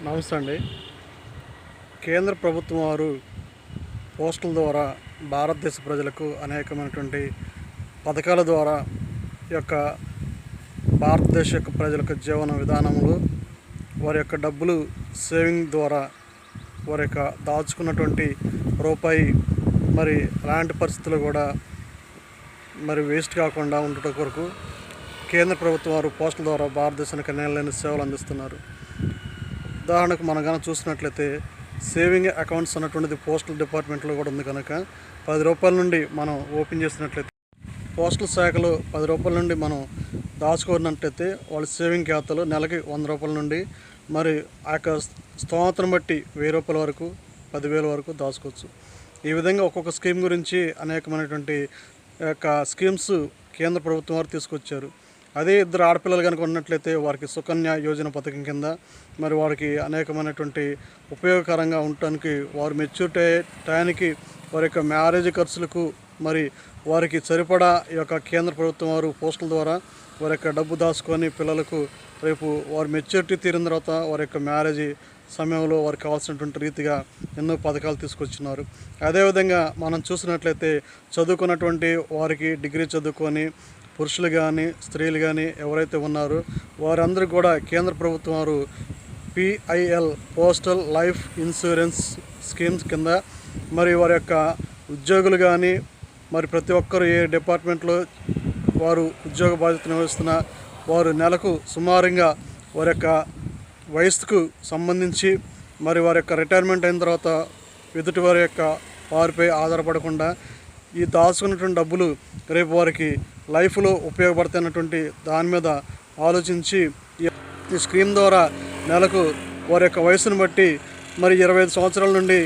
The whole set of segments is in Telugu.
నమస్తే అండి. కేంద్ర ప్రభుత్వం వారు పోస్టుల ద్వారా భారతదేశ ప్రజలకు అనేకమైనటువంటి పథకాల ద్వారా ఈ యొక్క భారతదేశ యొక్క ప్రజల యొక్క జీవన విధానంలో వారి యొక్క డబ్బులు సేవింగ్ ద్వారా వారి యొక్క దాచుకున్నటువంటి రూపాయి మరి అలాంటి పరిస్థితులు కూడా మరి వేస్ట్ కాకుండా ఉండటం కొరకు కేంద్ర ప్రభుత్వం వారు పోస్టుల ద్వారా భారతదేశానికి అనేకమైన సేవలు అందిస్తున్నారు. ఉదాహరణకు మనం కనుక చూసినట్లయితే సేవింగ్ అకౌంట్స్ అన్నటువంటిది పోస్టల్ డిపార్ట్మెంట్లో కూడా ఉంది. కనుక ₹10 నుండి మనం ఓపెన్ చేసినట్లయితే పోస్టల్ శాఖలో ₹10 నుండి మనం దాచుకున్నట్లయితే వాళ్ళ సేవింగ్ ఖాతాలో నెలకి ₹100 నుండి మరి ఆ యొక్క స్తోమతను బట్టి ₹1000 వరకు 10,000 వరకు దాచుకోవచ్చు. ఈ విధంగా ఒక్కొక్క స్కీమ్ గురించి అనేకమైనటువంటి యొక్క స్కీమ్స్ కేంద్ర ప్రభుత్వం వారు తీసుకొచ్చారు. అదే ఇద్దరు ఆడపిల్లలు కనుక ఉన్నట్లయితే వారికి సుకన్య యోజన పథకం కింద మరి వారికి అనేకమైనటువంటి ఉపయోగకరంగా ఉండటానికి వారు మెచ్యూరిటీ టయానికి వారి యొక్క మ్యారేజ్ ఖర్చులకు మరి వారికి సరిపడా ఈ యొక్క కేంద్ర ప్రభుత్వం వారు పోస్టుల ద్వారా వారి యొక్క డబ్బు దాచుకొని పిల్లలకు రేపు వారి మెచ్యూరిటీ తీరిన తర్వాత వారి యొక్క మ్యారేజ్ సమయంలో వారికి కావాల్సినటువంటి రీతిగా ఎన్నో పథకాలు తీసుకొచ్చినారు. అదేవిధంగా మనం చూసినట్లయితే చదువుకున్నటువంటి వారికి డిగ్రీ చదువుకొని పురుషులు కానీ స్త్రీలు కానీ ఎవరైతే ఉన్నారో వారందరూ కూడా కేంద్ర ప్రభుత్వం వారు PIL postal life insurance schemes కింద మరి వారి యొక్క ఉద్యోగులు కానీ మరి ప్రతి ఒక్కరు ఏ డిపార్ట్మెంట్లో వారు ఉద్యోగ బాధ్యత నిర్వహిస్తున్న వారు నెలకు సుమారుగా వారి యొక్క వయసుకు సంబంధించి మరి వారి యొక్క రిటైర్మెంట్ అయిన తర్వాత ఎదుటి వారి యొక్క వారిపై ఆధారపడకుండా ఈ దాచుకున్నటువంటి డబ్బులు రేపు వారికి లైఫ్లో ఉపయోగపడుతున్నటువంటి దాని మీద ఆలోచించి ఈ స్కీమ్ ద్వారా నెలకు వారి యొక్క వయసును బట్టి మరి 25 సంవత్సరాల నుండి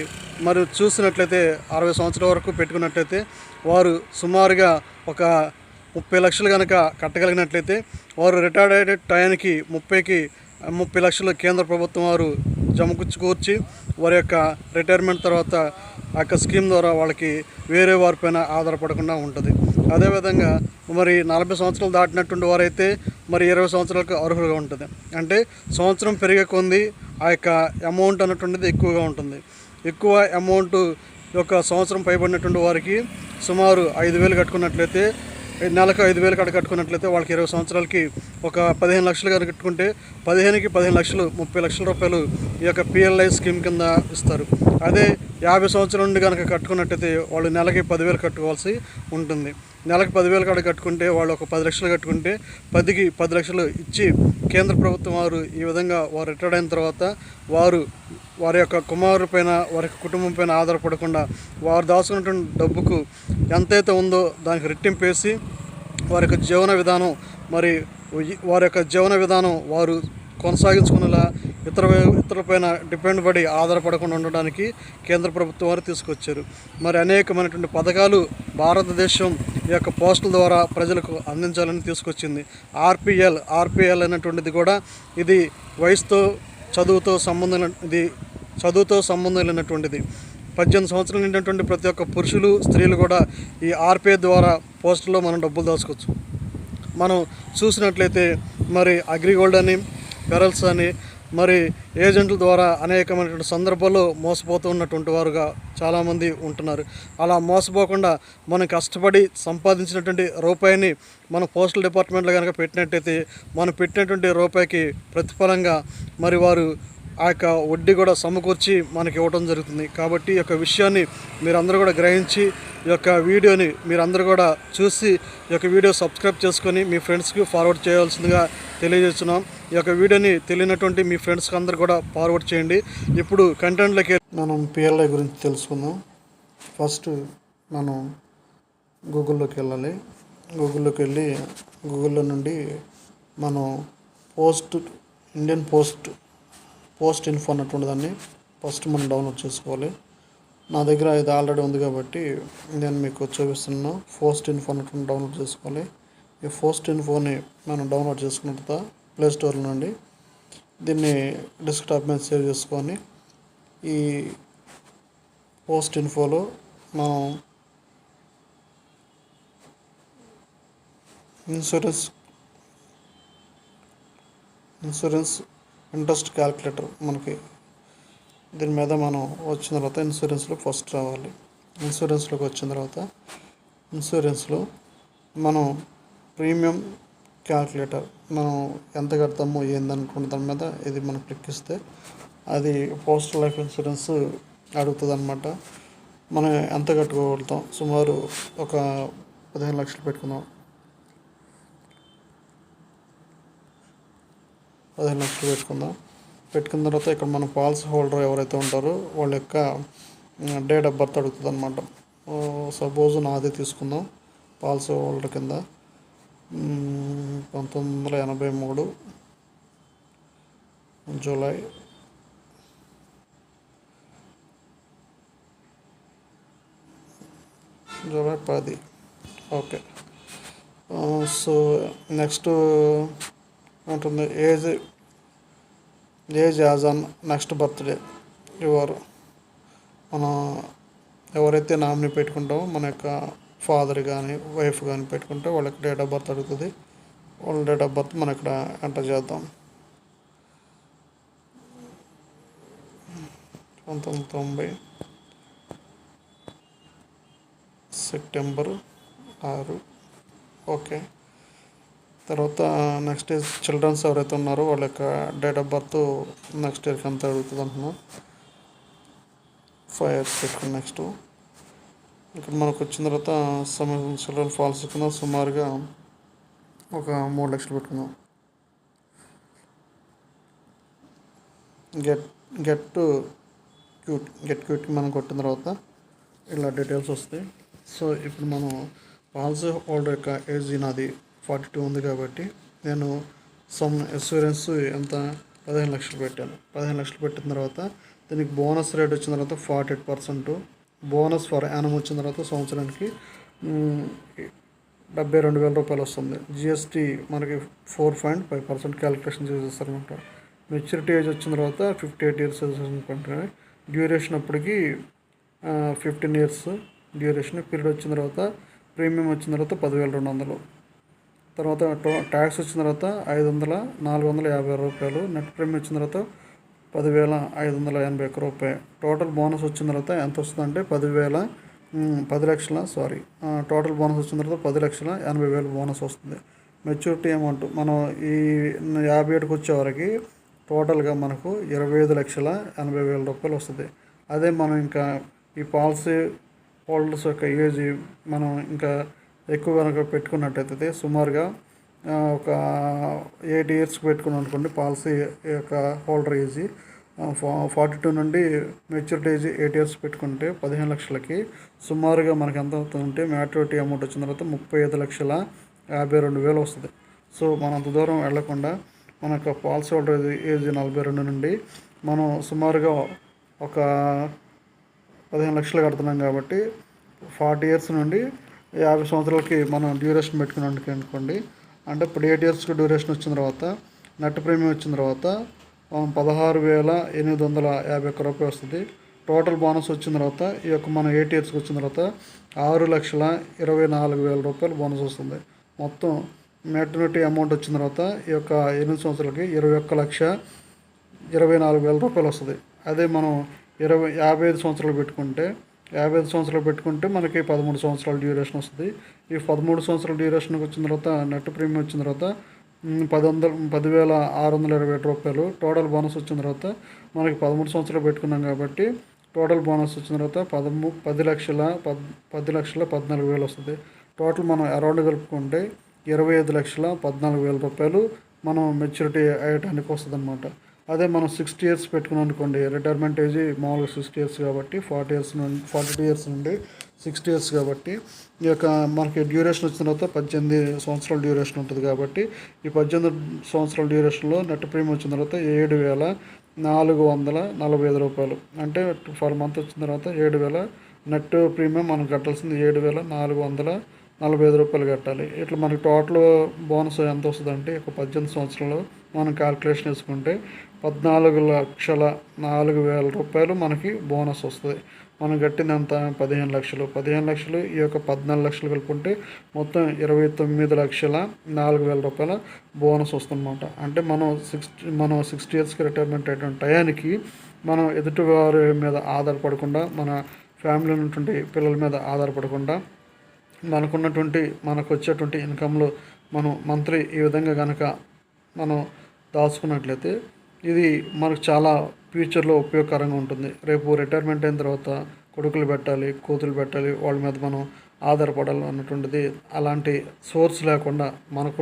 మరి చూసినట్లయితే 60 సంవత్సరాల వరకు పెట్టుకున్నట్లయితే వారు సుమారుగా ఒక 30 లక్షలు కనుక కట్టగలిగినట్లయితే వారు రిటైర్డ్ అయ్యే టయానికి 30 లక్షలు కేంద్ర ప్రభుత్వం వారు జమకూర్చి వారి యొక్క రిటైర్మెంట్ తర్వాత ఆ యొక్క స్కీమ్ ద్వారా వాళ్ళకి వేరే వారిపైన ఆధారపడకుండా ఉంటుంది. అదేవిధంగా మరి 40 సంవత్సరాలు దాటినటువంటి వారైతే మరి 20 సంవత్సరాలకు అర్హులుగా ఉంటుంది. అంటే సంవత్సరం పెరిగే కొంది ఆ యొక్క అమౌంట్ అన్నటువంటిది ఎక్కువగా ఉంటుంది. ఎక్కువ అమౌంట్ యొక్క సంవత్సరం పైబడినటువంటి వారికి సుమారు 5,000 కట్టుకున్నట్లయితే నెలకు 5,000 కట్టుకున్నట్లయితే వాళ్ళకి 20 సంవత్సరాలకి ఒక 15 లక్షలు కనుక కట్టుకుంటే 15కి 15 లక్షలు ₹30 లక్షలు ఈ యొక్క PLI స్కీమ్ కింద ఇస్తారు. అదే 50 సంవత్సరాల నుండి కనుక కట్టుకున్నట్టయితే వాళ్ళు నెలకి 10,000 కట్టుకోవాల్సి ఉంటుంది. నెలకు 10,000 కట్టుకుంటే వాళ్ళు ఒక 10 లక్షలు కట్టుకుంటే 10కి 10 లక్షలు ఇచ్చి కేంద్ర ప్రభుత్వం వారు ఈ విధంగా వారు రిటైర్డ్ అయిన తర్వాత వారి యొక్క కుమారుల పైన వారి కుటుంబం పైన ఆధారపడకుండా వారు దాచుకున్నటువంటి డబ్బుకు ఎంతైతే ఉందో దానికి రెట్టింపు వేసి వారి యొక్క జీవన విధానం మరి వారి యొక్క జీవన విధానం వారు కొనసాగించుకునేలా ఇతరులపైన డిపెండ్ పడి ఆధారపడకుండా ఉండడానికి కేంద్ర ప్రభుత్వం వారు తీసుకొచ్చారు. మరి అనేకమైనటువంటి పథకాలు భారతదేశం ఈ యొక్క పోస్టుల ద్వారా ప్రజలకు అందించాలని తీసుకొచ్చింది. ఆర్పిఎల్ అనేటువంటిది కూడా ఇది వయసుతో చదువుతో సంబంధం లేనటువంటిది. 18 సంవత్సరాలు నిండినటువంటి ప్రతి ఒక్క పురుషులు స్త్రీలు కూడా ఈ ఆర్పిఐ ద్వారా పోస్టుల్లో మనం డబ్బులు దాచుకోవచ్చు. మనం చూసినట్లయితే మరి అగ్రిగోల్డ్ అని పెరల్స్ అని మరి ఏజెంట్ల ద్వారా అనేకమైనటువంటి సందర్భాల్లో మోసపోతూ ఉన్నటువంటి వారుగా చాలామంది ఉంటున్నారు. అలా మోసపోకుండా మనం కష్టపడి సంపాదించినటువంటి రూపాయిని మన పోస్టల్ డిపార్ట్మెంట్లో కనుక పెట్టినట్టయితే మనం పెట్టినటువంటి రూపాయికి ప్రతిఫలంగా మరి వారు ఆ యొక్క వడ్డీ కూడా సమకూర్చి మనకి ఇవ్వడం జరుగుతుంది. కాబట్టి ఈ యొక్క విషయాన్ని మీరందరూ కూడా గ్రహించి ఈ యొక్క వీడియోని మీరందరూ కూడా చూసి ఈ యొక్క వీడియో సబ్స్క్రైబ్ చేసుకొని మీ ఫ్రెండ్స్కి ఫార్వర్డ్ చేయవలసిందిగా తెలియజేస్తున్నాం. ఈ యొక్క వీడియోని తెలియనటువంటి మీ ఫ్రెండ్స్కి అందరూ కూడా ఫార్వర్డ్ చేయండి. ఇప్పుడు కంటెంట్లోకి మనం PLI గురించి తెలుసుకుందాం. ఫస్ట్ మనం గూగుల్లోకి వెళ్ళాలి. గూగుల్లోకి వెళ్ళి గూగుల్లో నుండి మనం ఇండియన్ పోస్ట్ ఇన్ఫో అన్నటువంటి దాన్ని ఫస్ట్ మనం డౌన్లోడ్ చేసుకోవాలి. నా దగ్గర ఇది ఆల్రెడీ ఉంది కాబట్టి నేను మీకు చూపిస్తున్నాను. పోస్ట్ ఇన్ఫో అన్నటువంటి డౌన్లోడ్ చేసుకోవాలి. ఈ పోస్ట్ ఇన్ఫోని మనం డౌన్లోడ్ చేసుకున్న తర్వాత ప్లే స్టోర్ నుండి దీన్ని డెస్క్టాప్ మీద సేవ్ చేసుకొని ఈ పోస్ట్ ఇన్ఫోలో మనం ఇన్సూరెన్స్ ఇంట్రెస్ట్ క్యాలిక్యులేటర్ మనకి దీని మీద మనం వచ్చిన తర్వాత ఇన్సూరెన్స్లో ఫస్ట్ రావాలి. ఇన్సూరెన్స్లోకి వచ్చిన తర్వాత ఇన్సూరెన్స్లో మనం ప్రీమియం క్యాలిక్యులేటర్ మనం ఎంత కడతామో ఏందనుకున్న దాని మీద ఇది మనం క్లిక్ ఇస్తే అది పోస్టల్ లైఫ్ ఇన్సూరెన్స్ అడుగుతుంది అనమాట. మనం ఎంత కట్టుకోగలుగుతాం, సుమారు ఒక 15 లక్షలు పెట్టుకుందాం. 15 లక్షలు పెట్టుకున్న తర్వాత ఇక్కడ మన పాలసీ హోల్డర్ ఎవరైతే ఉంటారో వాళ్ళ యొక్క డేట్ ఆఫ్ బర్త్ అడుగుతుంది అనమాట. సపోజ్ నాదే తీసుకుందాం. పాలసీ హోల్డర్ కింద 1983 జూలై 10. ఓకే. సో నెక్స్ట్ ఉంటుంది age as on next birthday. మనం ఎవరైతే నామినీ పెట్టుకుంటామో మన యొక్క ఫాదర్ కానీ వైఫ్ కానీ పెట్టుకుంటే వాళ్ళకి డేట్ ఆఫ్ బర్త్ అడుగుతుంది. వాళ్ళ డేట్ ఆఫ్ బర్త్ మనం ఇక్కడ ఎంటర్ చేద్దాం. 1990 సెప్టెంబర్ 6. ఓకే. తర్వాత నెక్స్ట్ ఇయర్ చిల్డ్రన్స్ ఎవరైతే ఉన్నారో వాళ్ళ యొక్క డేట్ ఆఫ్ బర్త్ నెక్స్ట్ ఇయర్కి అంత అడుగుతుంది అంటున్నాం. 5 years పెట్టుకుని నెక్స్ట్ ఇక్కడ మనకు వచ్చిన తర్వాత చిల్డ్రన్ పాలసీ కింద సుమారుగా ఒక 3 లక్షలు పెట్టుకుందాం. గెట్ క్యూట్కి మనం కొట్టిన తర్వాత ఇలా డీటెయిల్స్ వస్తాయి. సో ఇప్పుడు మనం పాలసీ హోల్డర్ యొక్క ఏజ్ నాది 42 ఉంది కాబట్టి నేను ఇన్సూరెన్స్ ఎంత 15 లక్షలు పెట్టాను. 15 లక్షలు పెట్టిన తర్వాత దీనికి బోనస్ రేట్ వచ్చిన తర్వాత 48%, బోనస్ ఫర్ యానం వచ్చిన తర్వాత సంవత్సరానికి 72,000 రూపాయలు వస్తుంది. జిఎస్టీ మనకి 4.5% క్యాలిక్యులేషన్ చేసేస్తారనమాట. మెచ్యూరిటీ ఏజ్ వచ్చిన తర్వాత 58 years అనుకుంటే డ్యూరేషన్ అప్పటికి 15 years డ్యూరేషన్. పీరియడ్ వచ్చిన తర్వాత ప్రీమియం వచ్చిన తర్వాత 10,200. తర్వాత ట్యాక్స్ వచ్చిన తర్వాత 450 రూపాయలు. నెట్ ప్రీమియం వచ్చిన తర్వాత 10,581 రూపాయలు. టోటల్ బోనస్ వచ్చిన తర్వాత ఎంత వస్తుందంటే 10 లక్షల టోటల్ బోనస్ వచ్చిన తర్వాత 10,80,000 బోనస్ వస్తుంది. మెచ్యూరిటీ అమౌంట్ మనం ఈ 57కి వచ్చేవరకు టోటల్గా మనకు 25,80,000 రూపాయలు వస్తుంది. అదే మనం ఇంకా ఈ పాలసీ హోల్డర్స్ యొక్క ఏజ్ మనం ఇంకా ఎక్కువ కనుక పెట్టుకున్నట్టయితే సుమారుగా ఒక 8 years పెట్టుకున్నాం అనుకోండి. పాలసీ యొక్క హోల్డర్ ఏజ్ 42 నుండి మెచ్యూరిటీ ఏజ్ 8 years పెట్టుకుంటే 15 లక్షలకి సుమారుగా మనకి ఎంత అవుతుందంటే మ్యాచ్యూరిటీ అమౌంట్ వచ్చిన తర్వాత 35,52,000 వస్తుంది. సో మనం అంత దూరం వెళ్లకుండా మన యొక్క పాలసీ హోల్డర్ ఏజ్ 42 నుండి మనం సుమారుగా ఒక 15 లక్షలు కడుతున్నాం కాబట్టి 40 years నుండి 50 సంవత్సరాలకి మనం డ్యూరేషన్ పెట్టుకున్నాం అనుకోండి. అంటే ఇప్పుడు 8 yearsకి డ్యూరేషన్ వచ్చిన తర్వాత నెట్ ప్రీమియం వచ్చిన తర్వాత 16,851 రూపాయలు వస్తుంది. టోటల్ బోనస్ వచ్చిన తర్వాత ఈ యొక్క మనం 8 yearsకి వచ్చిన తర్వాత 6,24,000 రూపాయలు బోనస్ వస్తుంది. మొత్తం మెటర్నిటీ అమౌంట్ వచ్చిన తర్వాత ఈ యొక్క 8 సంవత్సరాలకి 21,24,000 రూపాయలు వస్తుంది. అదే మనం 55 సంవత్సరాలు పెట్టుకుంటే మనకి 13 సంవత్సరాల డ్యూరేషన్ వస్తుంది. ఈ 13 సంవత్సరాల డ్యూరేషన్కి వచ్చిన తర్వాత నెట్ ప్రీమియం వచ్చిన తర్వాత 10,627 రూపాయలు. టోటల్ బోనస్ వచ్చిన తర్వాత మనకి 13 సంవత్సరాలు పెట్టుకున్నాం కాబట్టి టోటల్ బోనస్ వచ్చిన తర్వాత 10,14,000 వస్తుంది. టోటల్ మనం అరౌండ్ కలుపుకుంటే 25,14,000 రూపాయలు మనం మెచ్యూరిటీ అయ్యడానికి వస్తుంది అనమాట. అదే మనం 60 years పెట్టుకున్నాం అనుకోండి. రిటైర్మెంట్ ఏజ్ మామూలుగా 60 years కాబట్టి 42 years నుండి 60 years కాబట్టి ఈ యొక్క మనకి డ్యూరేషన్ వచ్చిన తర్వాత 18 సంవత్సరాల డ్యూరేషన్ ఉంటుంది. కాబట్టి ఈ 18 సంవత్సరాల డ్యూరేషన్లో నెట్ ప్రీమియం వచ్చిన తర్వాత 7,445 రూపాయలు. అంటే ఫర్ మంత్ వచ్చిన తర్వాత 7,000 నెట్ ప్రీమియం మనం కట్టాల్సింది 7,445 రూపాయలు కట్టాలి. ఇట్లా మనకి టోటల్ బోనస్ ఎంత వస్తుంది అంటే ఒక 18 సంవత్సరాలు మనం క్యాల్కులేషన్ వేసుకుంటే 14,04,000 రూపాయలు మనకి బోనస్ వస్తుంది. మనం కట్టింది అంత 15 లక్షలు. 15 లక్షలు ఈ యొక్క 14 లక్షలు కలుపుకుంటే మొత్తం 29,04,000 రూపాయల బోనస్ వస్తుందన్నమాట. అంటే మనం 60 ఇయర్స్కి రిటైర్మెంట్ అయిన టయానికి మనం ఎదుటివారి మీద ఆధారపడకుండా, మన ఫ్యామిలీ ఉన్నటువంటి పిల్లల మీద ఆధారపడకుండా, మనకు వచ్చేటువంటి ఇన్కంలో మనం మంత్లీ ఈ విధంగా కనుక మనం దాచుకున్నట్లయితే ఇది మనకు చాలా ఫ్యూచర్లో ఉపయోగకరంగా ఉంటుంది. రేపు రిటైర్మెంట్ అయిన తర్వాత కొడుకులు పెట్టాలి, కూతురు పెట్టాలి, వాళ్ళ మీద మనం ఆధారపడాలి అన్నటువంటిది అలాంటి సోర్స్ లేకుండా మనకు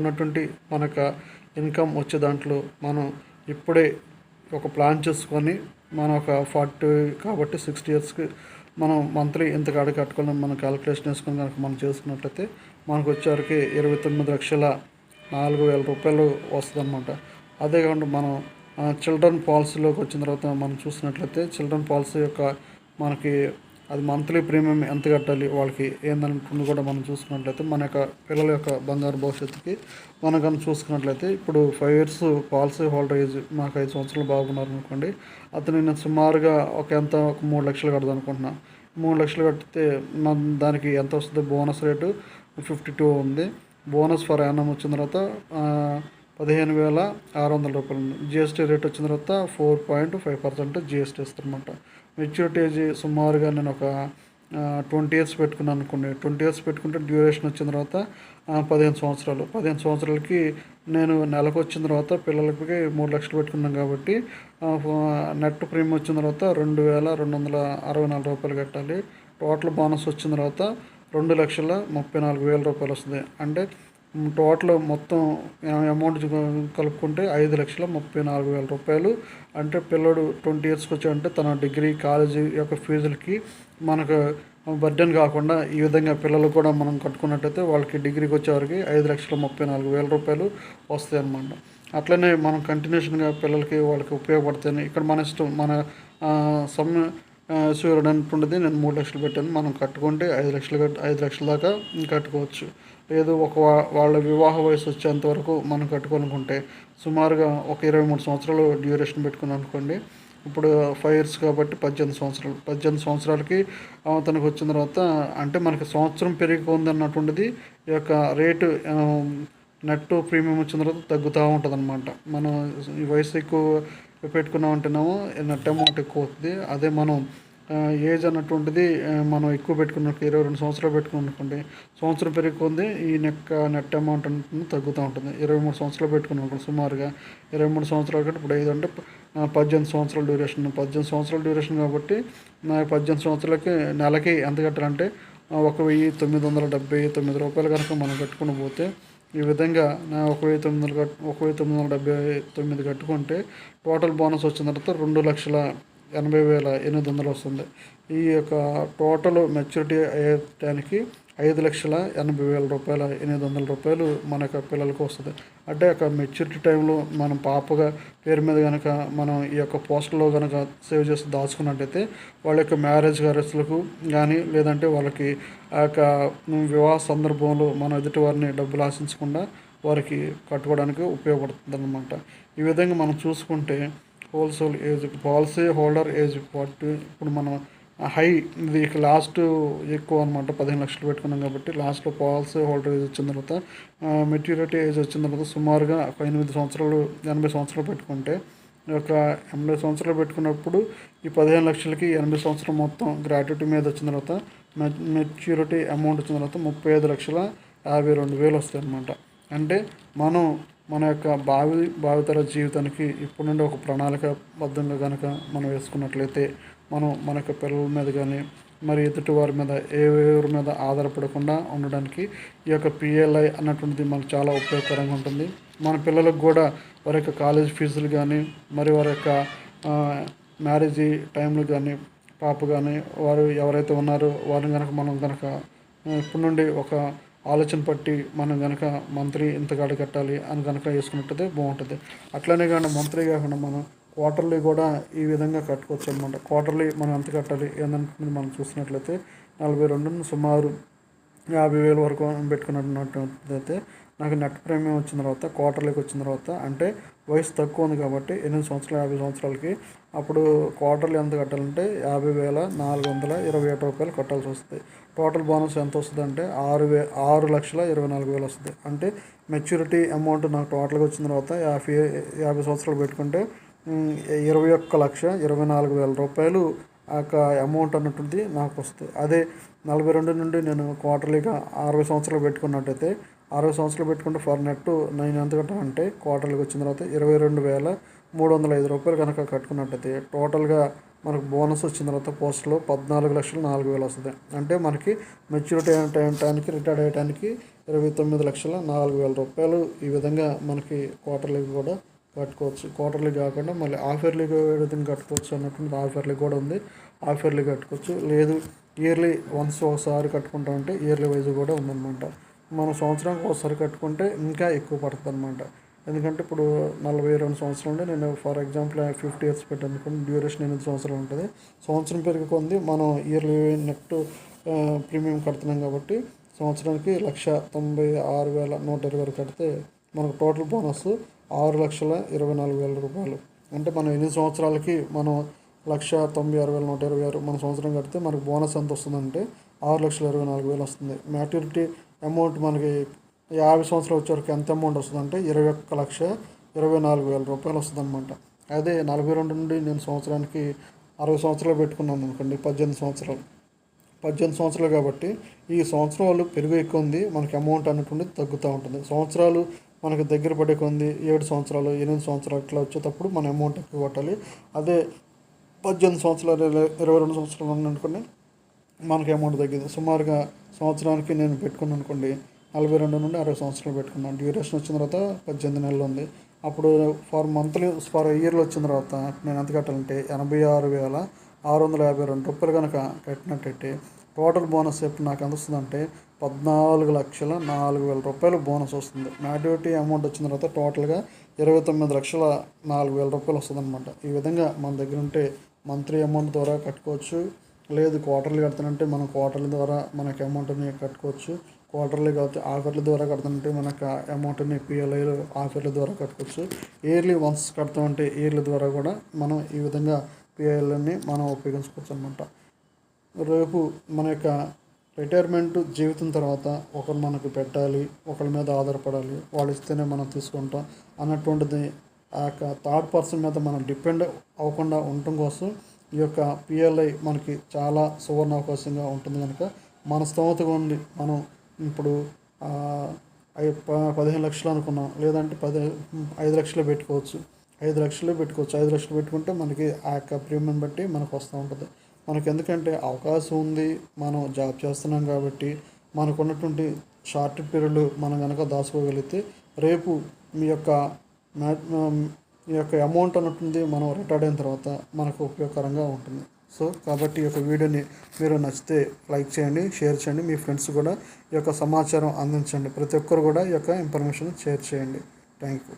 ఇన్కమ్ వచ్చే దాంట్లో మనం ఇప్పుడే ఒక ప్లాన్ చేసుకొని మనం ఒక 40 కాబట్టి 60 ఇయర్స్కి మనం మంత్లీ ఎంత కాడ కట్టుకోవాలని మనం క్యాలిక్యులేషన్ వేసుకొని కనుక మనం చేసుకున్నట్లయితే మనకు వచ్చేవరకు 29,04,000 రూపాయలు వస్తుందన్నమాట. అదే కాకుండా మనం చిల్డ్రన్ పాలసీలోకి వచ్చిన తర్వాత మనం చూసినట్లయితే చిల్డ్రన్ పాలసీ యొక్క మనకి అది మంత్లీ ప్రీమియం ఎంత కట్టాలి, వాళ్ళకి ఏందనుకుంది కూడా మనం చూసుకున్నట్లయితే మన యొక్క పిల్లల యొక్క బంగారు భవిష్యత్తుకి మనం కనుక చూసుకున్నట్లయితే ఇప్పుడు 5 ఇయర్స్ పాలసీ హోల్డర్ ఏజ్ మాకు 5 సంవత్సరాలు బాగున్నారు అనుకోండి, అతను నేను సుమారుగా ఒక 3 లక్షలు కడదాం అనుకుంటున్నాను. 3 లక్షలు కడితే మన దానికి ఎంత వస్తుంది, బోనస్ రేటు 52 ఉంది. బోనస్ ఫర్ యానం వచ్చిన తర్వాత 15,600 రూపాయలు ఉంది. జిఎస్టీ రేట్ వచ్చిన తర్వాత 4.5% జిఎస్టీ ఇస్తారన్నమాట. మెచ్యూరిటీ ఏజ్ సుమారుగా నేను ఒక 20 ఇయర్స్ పెట్టుకున్నాను అనుకోండి. 20 ఇయర్స్ పెట్టుకుంటే డ్యూరేషన్ వచ్చిన తర్వాత 15 సంవత్సరాలు. 15 సంవత్సరాలకి నేను నెలకు వచ్చిన తర్వాత పిల్లలకి 3 లక్షలు పెట్టుకున్నాను కాబట్టి నెట్ ప్రీమియం వచ్చిన తర్వాత 2,264 రూపాయలు కట్టాలి. టోటల్ బోనస్ వచ్చిన తర్వాత 2,34,000 రూపాయలు వస్తుంది. అంటే టోటల్ మొత్తం అమౌంట్ కలుపుకుంటే 5,34,000 రూపాయలు. అంటే పిల్లడు 20 ఇయర్స్కి వచ్చాడంటే తన డిగ్రీ కాలేజీ యొక్క ఫీజులకి మనకు బర్డెన్ కాకుండా ఈ విధంగా పిల్లలు కూడా మనం కట్టుకున్నట్టయితే వాళ్ళకి డిగ్రీకి వచ్చేవారికి 5,34,000 రూపాయలు వస్తాయి అన్నమాట. అట్లనే మనం కంటిన్యూషన్గా పిల్లలకి వాళ్ళకి ఉపయోగపడతాయి. ఇక్కడ మన ఇష్టం, మన సూర్యుడు అంటుండేది నేను 3 లక్షలు పెట్టాను, మనం కట్టుకుంటే 5 లక్షల దాకా కట్టుకోవచ్చు. లేదు వాళ్ళ వివాహ వయసు వచ్చేంత వరకు మనం కట్టుకోనుకుంటే సుమారుగా ఒక 23 సంవత్సరాలు డ్యూరేషన్ పెట్టుకున్నాం అనుకోండి. ఇప్పుడు 5 ఇయర్స్ కాబట్టి 18 సంవత్సరాలకి తనకు వచ్చిన తర్వాత అంటే మనకి సంవత్సరం పెరిగిపోతుంది అన్నటువంటిది ఈ యొక్క రేటు నెట్ ప్రీమియం వచ్చిన తర్వాత తగ్గుతూ ఉంటుంది అన్నమాట. మనం ఈ వయసు ఎక్కువ పెట్టుకున్నామంటేనేమో నెట్ అమౌంట్ ఎక్కువ అవుతుంది. అదే మనం ఏజ్ అన్నటువంటిది మనం ఎక్కువ పెట్టుకున్నాం, 22 సంవత్సరాలు పెట్టుకున్నాం అనుకోండి, సంవత్సరం పెరిగిపోతుంది ఈ నెట్ అమౌంట్ అనేది తగ్గుతూ ఉంటుంది. 23 సంవత్సరాలు పెట్టుకున్నాం అనుకోండి, సుమారుగా 23 సంవత్సరాలు కంటే ఇప్పుడు 5 అంటే 18 సంవత్సరాల డ్యూరేషన్. 18 సంవత్సరాల డ్యూరేషన్ కాబట్టి 18 సంవత్సరాలకి నెలకి ఎంత కట్టాలంటే 1,979 రూపాయలు కనుక మనం కట్టుకుని పోతే ఈ విధంగా 1,979 కట్టుకుంటే టోటల్ బోనస్ వచ్చిన తర్వాత 2,80,800 వస్తుంది. ఈ యొక్క టోటల్ మెచ్యూరిటీ అయ్యేటానికి 5,80,000 రూపాయల 800 రూపాయలు మన యొక్క పిల్లలకు వస్తుంది. అంటే ఒక మెచ్యూరిటీ టైంలో మనం పాపగా పేరు మీద కనుక మనం ఈ యొక్క పోస్టులో కనుక సేవ్ చేసి దాచుకున్నట్టయితే వాళ్ళ యొక్క మ్యారేజ్ ఖర్చులకు కానీ లేదంటే వాళ్ళకి ఆ యొక్క వివాహ సందర్భంలో మనం ఎదుటి వారిని డబ్బులు ఆశించకుండా వారికి కట్టుకోవడానికి ఉపయోగపడుతుంది అన్నమాట. ఈ విధంగా మనం చూసుకుంటే wholesale age policy holder age 40 ఇప్పుడు మనం ఇది లాస్ట్ ఎక్కువ అనమాట. 15 లక్షలు పెట్టుకున్నాం కాబట్టి లాస్ట్లో పాలసీ హోల్డర్ ఏజ్ వచ్చిన తర్వాత మెచ్యూరిటీ ఏజ్ వచ్చిన తర్వాత సుమారుగా 8 సంవత్సరాలు 80 సంవత్సరాలు పెట్టుకుంటే ఒక 80 సంవత్సరాలు పెట్టుకున్నప్పుడు ఈ 15 లక్షలకి 80 సంవత్సరం మొత్తం గ్రాట్యుటీ మీద వచ్చిన తర్వాత మెచ్యూరిటీ అమౌంట్ వచ్చిన తర్వాత 35,52,000 వస్తాయి అన్నమాట. అంటే మనం మన యొక్క భావితర జీవితానికి ఇప్పటి నుండి ఒక ప్రణాళికాబద్ధంగా కనుక మనం వేసుకున్నట్లయితే మన యొక్క పిల్లల మీద కానీ మరి ఎదుటి వారి మీద ఎవరి మీద ఆధారపడకుండా ఉండడానికి ఈ యొక్క పిఎల్ఐ అన్నటువంటిది మనకు చాలా ఉపయోగకరంగా ఉంటుంది. మన పిల్లలకు కూడా వారి యొక్క కాలేజ్ ఫీజులు కానీ మరి వారి యొక్క మ్యారేజీ టైంలో కానీ పాప కానీ వారు ఎవరైతే ఉన్నారో వారిని మనం ఇప్పటి నుండి ఒక ఆలోచన పట్టి మనం కనుక మంత్లీ ఇంత కాడ కట్టాలి అని కనుక వేసుకున్నట్టయితే బాగుంటుంది. అట్లనే కానీ మంత్లీ కాకుండా మనం క్వార్టర్లీ కూడా ఈ విధంగా కట్టుకోవచ్చు అనమాట. క్వార్టర్లీ మనం ఎంత కట్టాలి ఏందనుకుంటుంది మనం చూసినట్లయితే 42 సుమారు 50,000 వరకు పెట్టుకున్నట్టయితే నాకు నెట్ ప్రీమియం వచ్చిన తర్వాత క్వార్టర్లీకి వచ్చిన తర్వాత అంటే వయసు తక్కువ ఉంది కాబట్టి 8 సంవత్సరాలు 50 సంవత్సరాలకి అప్పుడు క్వార్టర్లీ ఎంత కట్టాలంటే 50,427 రూపాయలు కట్టాల్సి వస్తుంది. టోటల్ బోనస్ ఎంత వస్తుంది అంటే 6,24,000 వస్తుంది. అంటే మెచ్యూరిటీ అమౌంట్ నాకు టోటల్గా వచ్చిన తర్వాత 50 సంవత్సరాలు పెట్టుకుంటే 21,24,000 రూపాయలు ఆ యొక్క అమౌంట్ అన్నటువంటిది నాకు వస్తుంది. అదే 42 నుండి నేను క్వార్టర్లీగా 60 సంవత్సరాలు పెట్టుకున్నట్టయితే 60 సంవత్సరాలు పెట్టుకుంటే ఫర్ నెట్ నేను ఎంత కట్టాలంటే క్వార్టర్లీకి వచ్చిన తర్వాత 22,305 రూపాయలు కనుక కట్టుకున్నట్టయితే టోటల్గా మనకు బోనస్ వచ్చిన తర్వాత పోస్ట్లో 14,04,000 వస్తుంది. అంటే మనకి మెచ్యూరిటీ టైంకి రిటైర్డ్ అయ్యడానికి 29,04,000 రూపాయలు ఈ విధంగా మనకి క్వార్టర్లీకి కూడా కట్టుకోవచ్చు. క్వార్టర్లీ కాకుండా మళ్ళీ హాఫ్ ఇయర్లీ విధంగా కట్టుకోవచ్చు అన్నట్టు హాఫ్ ఇయర్లీ కూడా ఉంది. హాఫ్ ఇయర్లీ కట్టుకోవచ్చు. లేదు ఇయర్లీ వన్స్ ఒకసారి కట్టుకుంటామంటే ఇయర్లీ వైజ్ కూడా ఉందన్నమాట. మనం సంవత్సరానికి ఒకసారి కట్టుకుంటే ఇంకా ఎక్కువ పడుతుంది అనమాట. ఎందుకంటే ఇప్పుడు 42 సంవత్సరాలు ఉంటే నేను ఫర్ ఎగ్జాంపుల్ 50 ఇయర్స్ పెట్టాను డ్యూరేషన్ 8 సంవత్సరాలు ఉంటుంది. సంవత్సరం పెరిగి కొంది మనం ఇయర్లీ నెట్ ప్రీమియం కడుతున్నాం కాబట్టి సంవత్సరానికి 1,96,120 కడితే మనకు టోటల్ బోనస్ 6,24,000 రూపాయలు. అంటే మనం 8 సంవత్సరాలకి మనం 1,96,126 మన సంవత్సరం కడితే మనకు బోనస్ ఎంత వస్తుందంటే 6,24,000 వస్తుంది. మ్యాచ్యూరిటీ అమౌంట్ మనకి 50 సంవత్సరాలు వచ్చేవరకు ఎంత అమౌంట్ వస్తుందంటే 21,24,000 రూపాయలు వస్తుంది అనమాట. అదే 42 నుండి నేను సంవత్సరానికి 60 సంవత్సరాలు పెట్టుకున్నాను అనుకోండి, 18 సంవత్సరాలు కాబట్టి ఈ సంవత్సరం వాళ్ళు పెరుగు ఎక్కువ ఉంది, మనకి అమౌంట్ అనేటువంటి తగ్గుతూ ఉంటుంది. సంవత్సరాలు మనకి దగ్గర పడే కొంది 7 సంవత్సరాలు 8 సంవత్సరాలు ఇట్లా వచ్చేటప్పుడు మన అమౌంట్ ఎక్కువ కొట్టాలి. అదే 18 సంవత్సరాలు 22 సంవత్సరాలు అనుకోండి మనకి అమౌంట్ తగ్గింది. సుమారుగా సంవత్సరానికి నేను పెట్టుకున్నాను అనుకోండి 42 నుండి 60 సంవత్సరాలు పెట్టుకున్నాను. డ్యూరేషన్ వచ్చిన తర్వాత 18 నెలలు ఉంది. అప్పుడు ఫర్ ఇయర్లో వచ్చిన తర్వాత నేను ఎంత కట్టాలంటే 86,652 రూపాయలు కనుక కట్టినట్టయితే టోటల్ బోనస్ ఎప్పుడు నాకు ఎంత వస్తుందంటే 14,04,000 రూపాయలు బోనస్ వస్తుంది. మ్యాచ్యూరిటీ అమౌంట్ వచ్చిన తర్వాత టోటల్గా 29,04,000 రూపాయలు వస్తుంది అనమాట. ఈ విధంగా మన దగ్గర ఉంటే మంత్లీ అమౌంట్ ద్వారా కట్టుకోవచ్చు. లేదు క్వార్టర్లీ కడతానంటే మనం క్వార్టర్లీ ద్వారా మనకి అమౌంట్ని కట్టుకోవచ్చు. క్వార్టర్లీ కాకపోతే ఆఫర్ల ద్వారా కడతానంటే మనకు అమౌంట్ని పిఎల్ఐ ఆఫర్ల ద్వారా కట్టుకోవచ్చు. ఇయర్లీ వన్స్ కడతామంటే ఇయర్లీ ద్వారా కూడా మనం ఈ విధంగా పిఎల్ఐని మనం ఉపయోగించుకోవచ్చు అనమాట. రేపు మన యొక్క రిటైర్మెంట్ జీవితం తర్వాత ఒకరు మనకు పెట్టాలి, ఒకరి మీద ఆధారపడాలి, వాళ్ళు ఇస్తేనే మనం తీసుకుంటాం అన్నటువంటిది ఆ యొక్క థర్డ్ పర్సన్ మీద మనం డిపెండ్ అవ్వకుండా ఉండటం కోసం ఈ యొక్క పిఎల్ఐ మనకి చాలా సువర్ణ అవకాశంగా ఉంటుంది. కనుక మన స్తోమతగా ఉండి మనం ఇప్పుడు 15 లక్షలు అనుకున్నాం, లేదంటే 5 లక్షలు పెట్టుకోవచ్చు. 5 లక్షలు పెట్టుకుంటే మనకి ఆ యొక్క ప్రీమియం బట్టి మనకు వస్తూ ఉంటుంది. మనకి ఎందుకంటే అవకాశం ఉంది, మనం జాబ్ చేస్తున్నాం కాబట్టి మనకు ఉన్నటువంటి షార్ట్ పీరియడ్ మనం కనుక దాచుకోగలిగితే రేపు మీ యొక్క అమౌంట్ అన్నట్టుంది మనం రిటైర్డ్ అయిన తర్వాత మనకు ఉపయోగకరంగా ఉంటుంది. సో కాబట్టి ఈ యొక్క వీడియోని మీరు నచ్చితే లైక్ చేయండి, షేర్ చేయండి, మీ ఫ్రెండ్స్ కూడా ఈ యొక్క సమాచారం అందించండి. ప్రతి ఒక్కరు కూడా ఈ యొక్క ఇన్ఫర్మేషన్ షేర్ చేయండి. Thank you.